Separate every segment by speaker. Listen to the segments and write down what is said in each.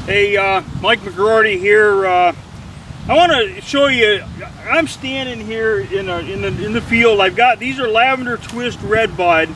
Speaker 1: Hey, Mike McGroarty here. I want to show you. I'm standing here in the field. I've got these are lavender twist redbud,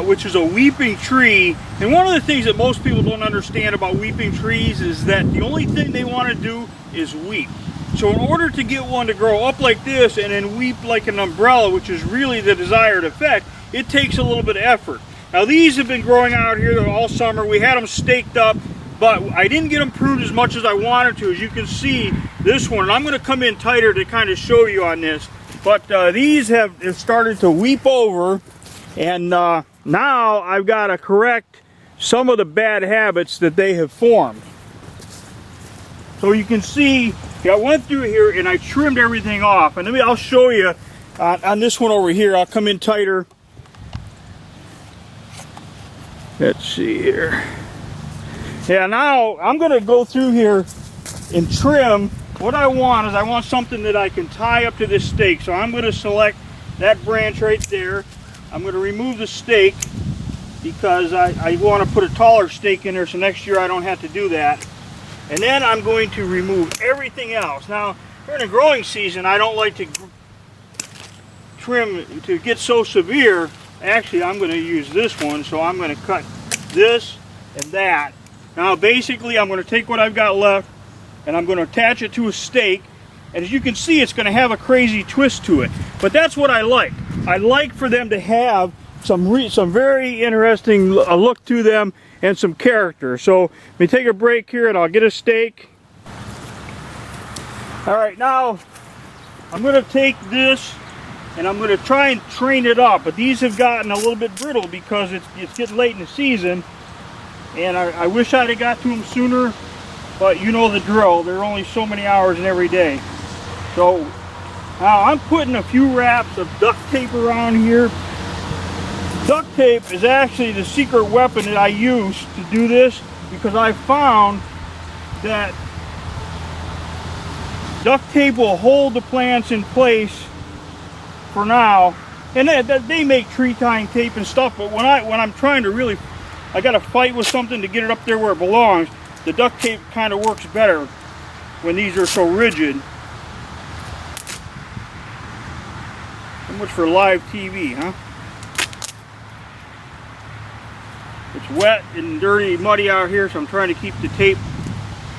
Speaker 1: which is a weeping tree. And one of the things that most people don't understand about weeping trees is that the only thing they want to do is weep. So in order to get one to grow up like this and then weep like an umbrella, which is really the desired effect, it takes a little bit of effort. Now these have been growing out here all summer. We had them staked up, but I didn't get them pruned as much as I wanted to. As you can see, this one, and I'm going to come in tighter to kind of show you on this, but these have started to weep over, and now I've got to correct some of the bad habits that they have formed. So you can see, I went through here and I trimmed everything off, and I'll show you on this one over here. I'll come in tighter. Let's see here. Yeah, now I'm going to go through here and trim. What I want is I want something that I can tie up to this stake. So I'm going to select that branch right there. I'm going to remove the stake because I want to put a taller stake in there so next year I don't have to do that. And then I'm going to remove everything else. Now, during the growing season, I don't like to trim to get so severe. Actually, I'm going to use this one, so I'm going to cut this and that. Now basically I'm going to take what I've got left and I'm going to attach it to a stake, and as you can see it's going to have a crazy twist to it, but that's what I like. I like for them to have some very interesting look to them and some character. So let me take a break here and I'll get a stake. Alright, now I'm going to take this and I'm going to try and train it up, but these have gotten a little bit brittle because it's getting late in the season. And I wish I'd have got to them sooner, but you know the drill. There are only so many hours in every day. So now I'm putting a few wraps of duct tape around here. Duct tape is actually the secret weapon that I use to do this, because I found that duct tape will hold the plants in place for now. And they make tree tying tape and stuff, but when I'm trying to really, I got to fight with something to get it up there where it belongs, the duct tape kind of works better when these are so rigid. So much for live TV, huh? It's wet and dirty, muddy out here, so I'm trying to keep the tape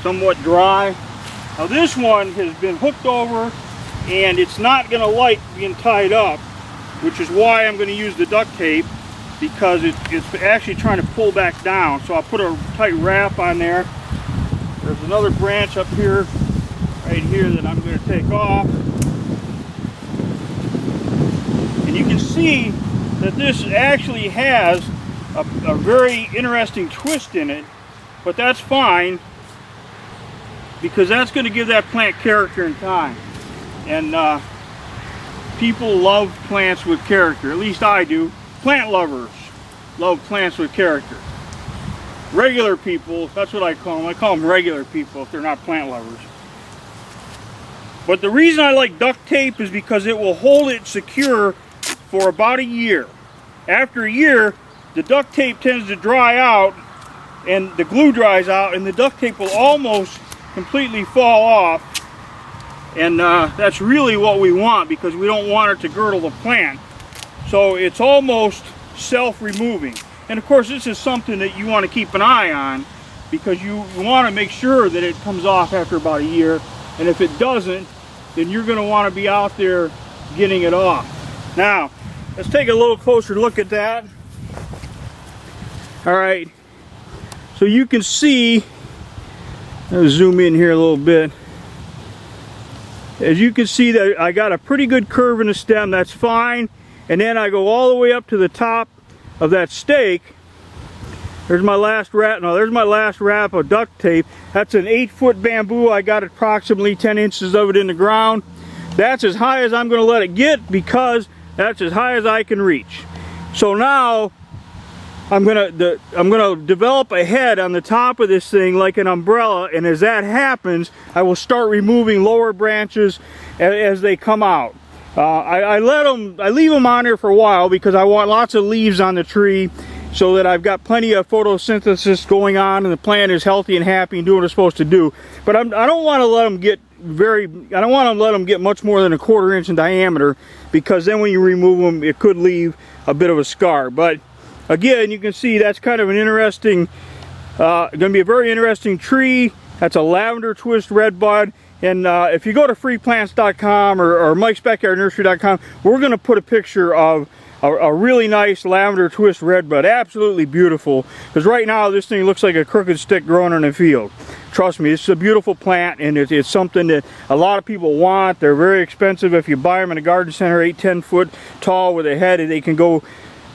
Speaker 1: somewhat dry. Now this one has been hooked over and it's not going to like being tied up, which is why I'm going to use the duct tape, because it's actually trying to pull back down. So I'll put a tight wrap on there. There's another branch up here, right here, that I'm going to take off. And you can see that this actually has a very interesting twist in it, but that's fine because that's going to give that plant character and time. And people love plants with character, at least I do. Plant lovers love plants with character. Regular people, that's what I call them. I call them regular people if they're not plant lovers. But the reason I like duct tape is because it will hold it secure for about a year. After a year, the duct tape tends to dry out and the glue dries out and the duct tape will almost completely fall off. And that's really what we want, because we don't want it to girdle the plant. So it's almost self-removing. And of course this is something that you want to keep an eye on, because you want to make sure that it comes off after about a year. And if it doesn't, then you're going to want to be out there getting it off. Now, let's take a little closer look at that. Alright, so you can see, I'll zoom in here a little bit. As you can see, that I got a pretty good curve in the stem, that's fine. And then I go all the way up to the top of that stake. There's my last wrap. No, there's my last wrap of duct tape. That's an 8-foot bamboo. I got approximately 10 inches of it in the ground. That's as high as I'm going to let it get, because that's as high as I can reach. So now I'm gonna develop a head on the top of this thing like an umbrella, and as that happens, I will start removing lower branches as they come out. I leave them on here for a while because I want lots of leaves on the tree, so that I've got plenty of photosynthesis going on and the plant is healthy and happy and doing what it's supposed to do. But I don't want to let them get much more than 1/4 inch in diameter, because then when you remove them it could leave a bit of a scar. But again, you can see that's kind of an interesting, going to be a very interesting tree. That's a lavender twist redbud. And if you go to freeplants.com or mikesbackyardnursery.com, we're going to put a picture of a really nice lavender twist redbud. Absolutely beautiful. Because right now this thing looks like a crooked stick growing in a field. Trust me, it's a beautiful plant, and it's something that a lot of people want. They're very expensive. If you buy them in a garden center, 8-10 foot tall with a head, they can go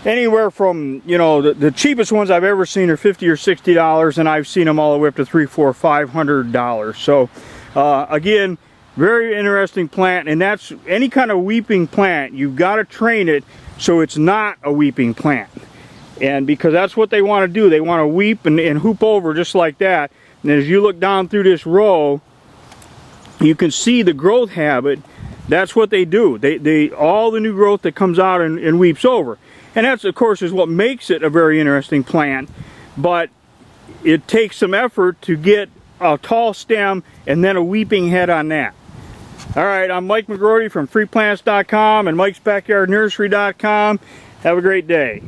Speaker 1: anywhere from, you know, the cheapest ones I've ever seen are $50 or $60, and I've seen them all the way up to $300, $400, $500. So again, very interesting plant. And that's any kind of weeping plant, you've got to train it so it's not a weeping plant. And because that's what they want to do, they want to weep and hoop over just like that. And as you look down through this row, you can see the growth habit. That's what they do. They all the new growth that comes out and weeps over. And that's, of course, is what makes it a very interesting plant. But it takes some effort to get a tall stem and then a weeping head on that. All right, I'm Mike McGroarty from freeplants.com and mikesbackyardnursery.com. Have a great day.